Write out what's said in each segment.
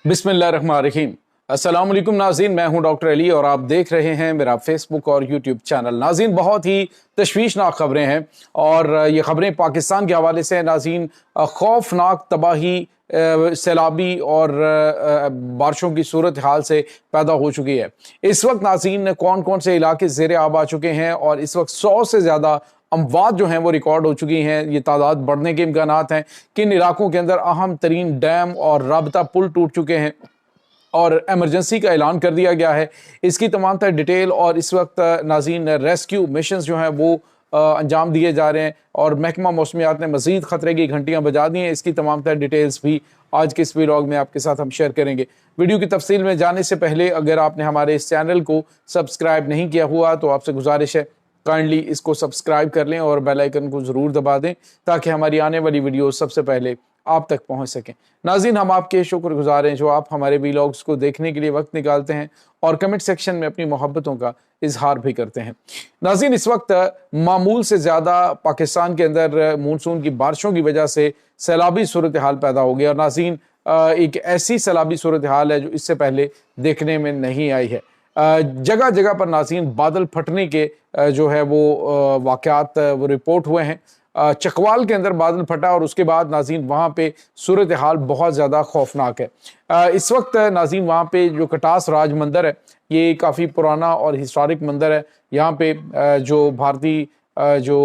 बिस्मिल्लाहिर्रहमानिर्रहीम। अस्सलाम वालेकुम नाज़रीन, मैं हूं डॉक्टर अली और आप देख रहे हैं मेरा फेसबुक और यूट्यूब चैनल। नाज़रीन, बहुत ही तशवीशनाक खबरें हैं और ये खबरें पाकिस्तान के हवाले से हैं। नाज़रीन, खौफनाक तबाही, सैलाबी और बारिशों की सूरत हाल से पैदा हो चुकी है। इस वक्त नाज़रीन कौन कौन से इलाके ज़ेरे आब आ चुके हैं और इस वक्त 100 से ज़्यादा अमवात जो हैं वो रिकॉर्ड हो चुकी हैं। ये तादाद बढ़ने के इम्कानात हैं। किन इलाकों के अंदर अहम तरीन डैम और राबता पुल टूट चुके हैं और एमरजेंसी का ऐलान कर दिया गया है। इसकी तमाम तर डिटेल और इस वक्त नाज़रीन रेस्क्यू मिशंस जो हैं वो अंजाम दिए जा रहे हैं और महकमा मौसमियात ने मज़ीद ख़तरे की घंटियाँ बजा दी हैं। इसकी तमाम तर डिटेल्स भी आज के इस व्लॉग में आपके साथ हम शेयर करेंगे। वीडियो की तफसील में जाने से पहले अगर आपने हमारे इस चैनल को सब्सक्राइब नहीं किया हुआ तो आपसे गुजारिश है काइंडली इसको सब्सक्राइब कर लें और बेल आइकन को ज़रूर दबा दें ताकि हमारी आने वाली वीडियो सबसे पहले आप तक पहुंच सकें। नाज़रीन, हम आपके शुक्रगुजार हैं जो आप हमारे व्लॉग्स को देखने के लिए वक्त निकालते हैं और कमेंट सेक्शन में अपनी मोहब्बतों का इजहार भी करते हैं। नाज़रीन, इस वक्त मामूल से ज़्यादा पाकिस्तान के अंदर मानसून की बारिशों की वजह से सैलाबी सूरत हाल पैदा हो गया और नाज़रीन एक ऐसी सैलाबी सूरत हाल है जो इससे पहले देखने में नहीं आई है। जगह जगह पर नाज़रीन बादल फटने के जो है वो वाक़यात वो रिपोर्ट हुए हैं। चकवाल के अंदर बादल फटा और उसके बाद नाज़रीन वहाँ पे सूरत हाल बहुत ज़्यादा खौफनाक है। इस वक्त नाज़रीन वहाँ पे जो कटास राज मंदिर है ये काफ़ी पुराना और हिस्टोरिक मंदिर है। यहाँ पे जो भारतीय जो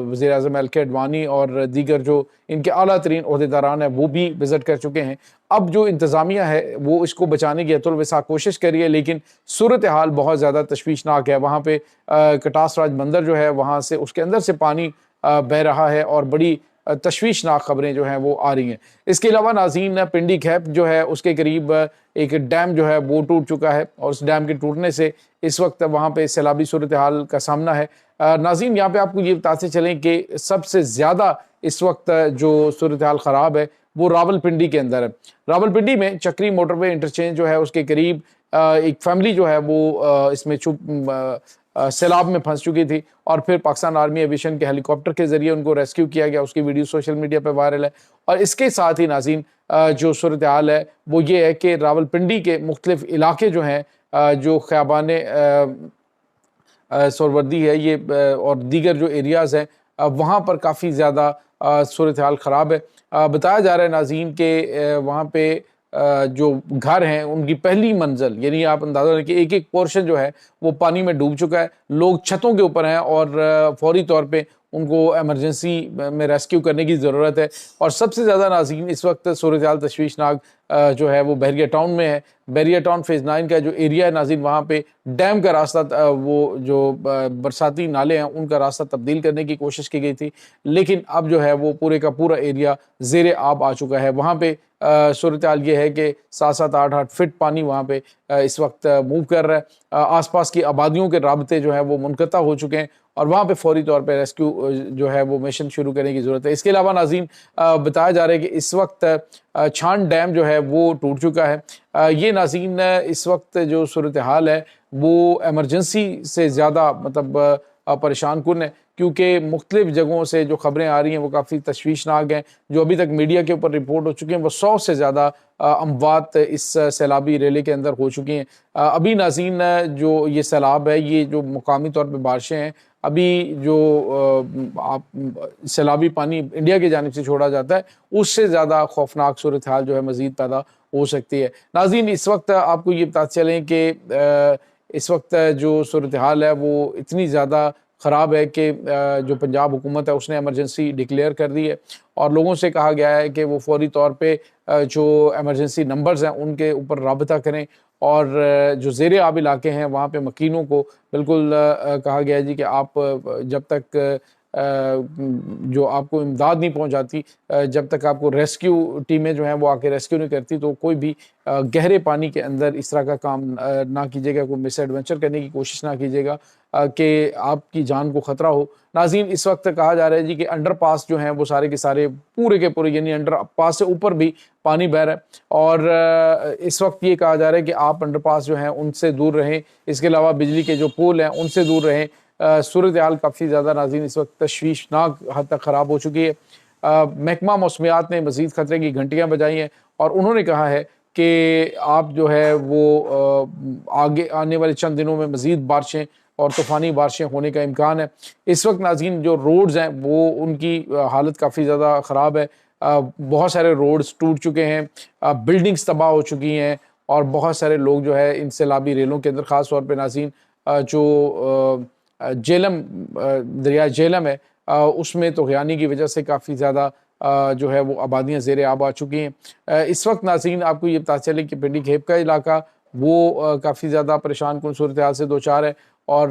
वज़ीर आज़म एल.के. अडवाणी और दीगर जो इनके आला तरीन ओहदेदारान हैं वो भी विज़िट कर चुके हैं। अब जो इंतज़ामिया है वो इसको बचाने की अतुलवसा कोशिश कर रही है, लेकिन सूरत हाल बहुत ज़्यादा तशवीशनाक है। वहाँ पे कटास राज मंदिर जो है वहाँ से उसके अंदर से पानी बह रहा है और बड़ी तशवीशनाक खबरें जो हैं वो आ रही हैं। इसके अलावा नाज़रीन पिंडी खैप जो है उसके करीब एक डैम जो है वो टूट चुका है और उस डैम के टूटने से इस वक्त वहाँ पे सैलाबी सूरत हाल का सामना है। नाज़रीन, यहाँ पे आपको ये बताते चलें कि सबसे ज़्यादा इस वक्त जो सूरत हाल ख़राब है वो रावलपिंडी के अंदर है। रावलपिंडी में चक्री मोटरवे इंटरचेंज जो है उसके करीब एक फैमिली जो है वो इसमें सैलाब में फंस चुकी थी और फिर पाकिस्तान आर्मी एविएशन के हेलीकॉप्टर के ज़रिए उनको रेस्क्यू किया गया। उसकी वीडियो सोशल मीडिया पर वायरल है और इसके साथ ही नाज़रीन जो सूरत हाल है वो ये है कि रावलपिंडी के मुख्तलिफ इलाके जो हैं जो ख़याबान सोरवर्दी है ये और दीगर जो एरियाज़ हैं वहाँ पर काफ़ी ज़्यादा सूरत हाल ख़राब है। बताया जा रहा है नाज़रीन के वहाँ पे जो घर हैं उनकी पहली मंजिल यानी आप अंदाज़ा करें कि एक एक पोर्शन जो है वो पानी में डूब चुका है। लोग छतों के ऊपर हैं और फौरी तौर पे उनको एमरजेंसी में रेस्क्यू करने की ज़रूरत है। और सबसे ज़्यादा नाज़रीन इस वक्त सूरत हाल तशवीशनाक जो है वो बहरिया टाउन में है। बहरिया टाउन फेज़ 9 का जो एरिया है नाज़रीन वहाँ पे डैम का रास्ता वो जो बरसाती नाले हैं उनका रास्ता तब्दील करने की कोशिश की गई थी, लेकिन अब जो है वो पूरे का पूरा एरिया ज़ेरे आब आ चुका है। वहाँ पे सूरत हाल ये है कि 7-7, 8-8 फिट पानी वहाँ पे इस वक्त मूव कर रहा है। आसपास की आबादियों के राबते जो हैं वो मुनक़ता हो चुके हैं और वहाँ पे फौरी तौर पे रेस्क्यू जो है वो मिशन शुरू करने की ज़रूरत है। इसके अलावा नाज़रीन बताया जा रहा है कि इस वक्त छान डैम जो है वो टूट चुका है। ये नाज़रीन इस वक्त जो सूरत हाल है वो एमरजेंसी से ज़्यादा मतलब परेशान कुन है क्योंकि मुख्तलिफ जगहों से जो खबरें आ रही हैं वो काफ़ी तशवीशनाक हैं। जो अभी तक मीडिया के ऊपर रिपोर्ट हो चुकी हैं वो 100 से ज़्यादा अमवात इस सैलाबी रैली के अंदर हो चुकी हैं। अभी नाज़रीन जो ये सैलाब है ये जो मुकामी तौर पे बारिशें हैं अभी जो सैलाबी पानी इंडिया की जानिब से छोड़ा जाता है उससे ज़्यादा खौफनाक सूरत हाल जो है मज़ीद पैदा हो सकती है। नाज़रीन, इस वक्त आपको ये बताते चलें कि इस वक्त जो सूरत हाल है वो इतनी ज़्यादा ख़राब है कि जो पंजाब हुकूमत है उसने एमरजेंसी डिक्लेयर कर दी है और लोगों से कहा गया है कि वो फौरी तौर पे जो एमरजेंसी नंबर्स हैं उनके ऊपर राबता करें और जो ज़ेरे आब इलाके हैं वहाँ पे मकीनों को बिल्कुल कहा गया है जी कि आप जब तक जो आपको इमदाद नहीं पहुंच जाती, जब तक आपको रेस्क्यू टीमें जो हैं वो आके रेस्क्यू नहीं करती तो कोई भी गहरे पानी के अंदर इस तरह का काम ना कीजिएगा, कोई मिस एडवेंचर करने की कोशिश ना कीजिएगा कि आपकी जान को ख़तरा हो। नाज़रीन, इस वक्त कहा जा रहा है जी कि अंडरपास जो हैं वो सारे के सारे पूरे के पूरे यानी अंडरपास से ऊपर भी पानी बह रहा है और इस वक्त ये कहा जा रहा है कि आप अंडरपास जो हैं उनसे दूर रहें। इसके अलावा बिजली के जो पोल हैं उनसे दूर रहें। सूरत हाल काफ़ी ज़्यादा नाज़रीन इस वक्त तशवीशनाक हद तक ख़राब हो चुकी है। महकमा मौसमियात ने मज़ीद ख़तरे की घंटियाँ बजाई हैं और उन्होंने कहा है کہ آپ جو ہے وہ آگے آنے والے چند دنوں میں مزید بارشیں اور طوفانی بارشیں ہونے کا امکان ہے۔ اس وقت ناظرین جو روڈز ہیں وہ ان کی حالت کافی زیادہ خراب ہے، بہت سارے روڈز ٹوٹ چکے ہیں، بلڈنگز تباہ ہو چکی ہیں، اور بہت سارے لوگ جو ہے ان سیلابی ریلوں کے اندر، خاص طور پہ ناظرین جو جہلم دریائے جہلم ہے اس میں طغیانی کی وجہ سے کافی زیادہ جو ہے وہ آبادیاں زیر آب آ چکی ہیں۔ اس وقت ناظرین آپ کو یہ پتہ چلے کہ پنڈی کھیپ کا علاقہ وہ کافی زیادہ پریشان کن صورتحال سے دوچار ہے، اور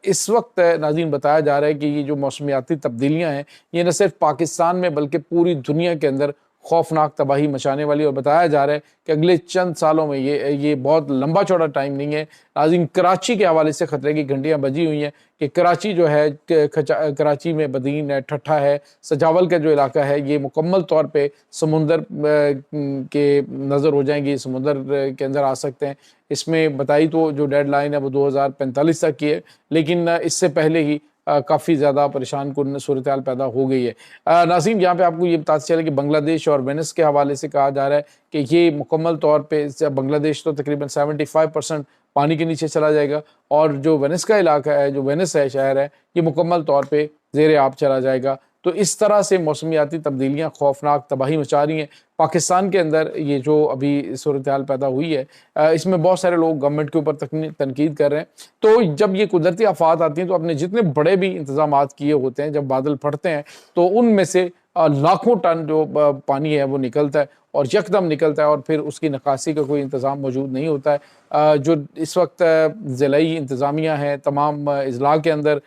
اس وقت ناظرین بتایا جا رہا ہے کہ یہ جو موسمیاتی تبدیلیاں ہیں یہ نہ صرف پاکستان میں بلکہ پوری دنیا کے اندر خوفناک تباہی مچانے والی، اور بتایا جا رہا ہے کہ اگلے چند سالوں میں یہ بہت لمبا چوڑا ٹائم نہیں ہے۔ ناظرین کراچی کے حوالے سے خطرے کی گھنٹیاں بجی ہوئی ہیں کہ کراچی جو ہے کراچی میں بدین ہے، ٹھٹھا ہے، سجاول کا جو علاقہ ہے یہ مکمل طور پہ سمندر کے نظر ہو جائیں گے، سمندر کے اندر آ سکتے ہیں۔ اس میں بتائی تو جو ڈیڈ لائن ہے وہ 2045 تک کی ہے، لیکن اس سے پہلے ہی کافی زیادہ پریشان کن صورتحال پیدا ہو گئی ہے۔ ناظرین یہاں پہ آپ کو یہ بتاتے چلے کہ بنگلہ دیش اور وینس کے حوالے سے کہا جا رہا ہے کہ یہ مکمل طور پہ بنگلہ دیش تو تقریباً 75% پانی کے نیچے چلا جائے گا، اور جو وینس کا علاقہ ہے، جو وینس ہے شہر ہے، یہ مکمل طور پہ زیر آب چلا جائے گا۔ تو اس طرح سے موسمیاتی تبدیلیاں خوفناک تباہی مچا رہی ہیں پاکستان کے اندر۔ یہ جو ابھی صورتحال پیدا ہوئی ہے اس میں بہت سارے لوگ گورنمنٹ کے اوپر تنقید کر رہے ہیں۔ تو جب یہ قدرتی آفات آتی ہیں تو اپنے جتنے بڑے بھی انتظامات کیے ہوتے ہیں، جب بادل پھٹتے ہیں تو ان میں سے لاکھوں ٹن جو پانی ہے وہ نکلتا ہے، اور یکدم نکلتا ہے، اور پھر اس کی نکاسی کا کوئی انتظام موجود نہیں ہوتا ہے۔ جو اس وقت ضلعی انتظامیہ ہیں تمام اضلاع کے اندر،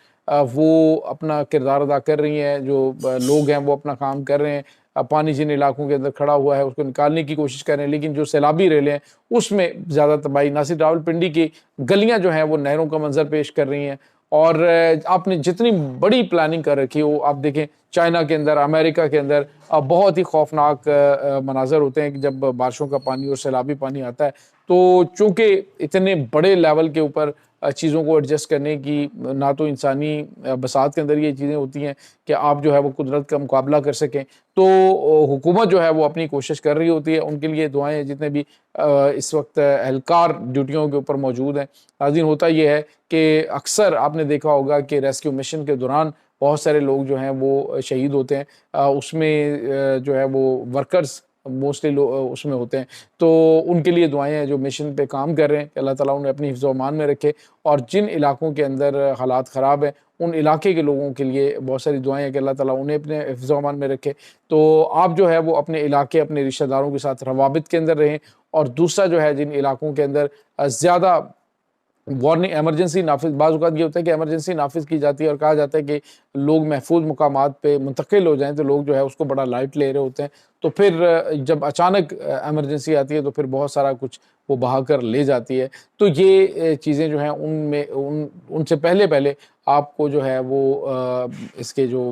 وہ اپنا کردار ادا کر رہی ہیں، جو لوگ ہیں وہ اپنا کام کر رہے ہیں، پانی جن علاقوں کے اندر کھڑا ہوا ہے اس کو نکالنے کی کوشش کر رہے ہیں، لیکن جو سیلابی ریلیں ہیں اس میں زیادہ تباہی۔ ناصر راولپنڈی کی گلیاں جو ہیں وہ نہروں کا منظر پیش کر رہی ہیں، اور آپ نے جتنی بڑی پلاننگ کر رکھی ہو، آپ دیکھیں چائنا کے اندر، امریکہ کے اندر بہت ہی خوفناک مناظر ہوتے ہیں کہ جب بارشوں کا پانی اور سیلابی پانی آتا ہے، تو چونکہ اتنے بڑے لیول کے اوپر چیزوں کو ایڈجسٹ کرنے کی نہ تو انسانی بساط کے اندر یہ چیزیں ہوتی ہیں کہ آپ جو ہے وہ قدرت کا مقابلہ کر سکیں، تو حکومت جو ہے وہ اپنی کوشش کر رہی ہوتی ہے۔ ان کے لیے دعائیں جتنے بھی اس وقت اہلکار ڈیوٹیوں کے اوپر موجود ہیں۔ ناظرین ہوتا یہ ہے کہ اکثر آپ نے دیکھا ہوگا کہ ریسکیو مشن کے دوران بہت سارے لوگ جو ہیں وہ شہید ہوتے ہیں، اس میں جو ہے وہ ورکرز موسٹلی اس میں ہوتے ہیں، تو ان کے لیے دعائیں ہیں جو مشن پہ کام کر رہے ہیں کہ اللہ تعالیٰ انہیں اپنی حفظ و امان میں رکھے، اور جن علاقوں کے اندر حالات خراب ہیں ان علاقے کے لوگوں کے لیے بہت ساری دعائیں ہیں کہ اللہ تعالیٰ انہیں اپنے حفظ و امان میں رکھے۔ تو آپ جو ہے وہ اپنے علاقے، اپنے رشتہ داروں کے ساتھ روابط کے اندر رہیں، اور دوسرا جو ہے جن علاقوں کے اندر زیادہ وارننگ ایمرجنسی نافذ، بعض اوقات یہ ہوتا ہے کہ ایمرجنسی نافذ کی جاتی ہے اور کہا جاتا ہے کہ لوگ محفوظ مقامات پہ منتقل ہو جائیں، تو لوگ جو ہے اس کو بڑا لائٹ لے رہے ہوتے ہیں، تو پھر جب اچانک ایمرجنسی آتی ہے تو پھر بہت سارا کچھ وہ بہا کر لے جاتی ہے۔ تو یہ چیزیں جو ہیں ان سے پہلے آپ کو جو ہے وہ اس کے جو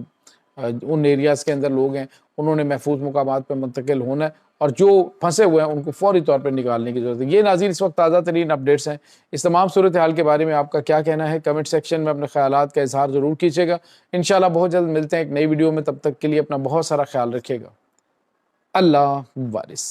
ان ایریاز کے اندر لوگ ہیں انہوں نے محفوظ مقامات پہ منتقل ہونا ہے، اور جو پھنسے ہوئے ہیں ان کو فوری طور پر نکالنے کی ضرورت ہے۔ یہ ناظرین اس وقت تازہ ترین اپڈیٹس ہیں۔ اس تمام صورتحال کے بارے میں آپ کا کیا کہنا ہے؟ کمنٹ سیکشن میں اپنے خیالات کا اظہار ضرور کیجیے گا۔ انشاءاللہ بہت جلد ملتے ہیں ایک نئی ویڈیو میں، تب تک کے لیے اپنا بہت سارا خیال رکھیے گا۔ اللہ وارث۔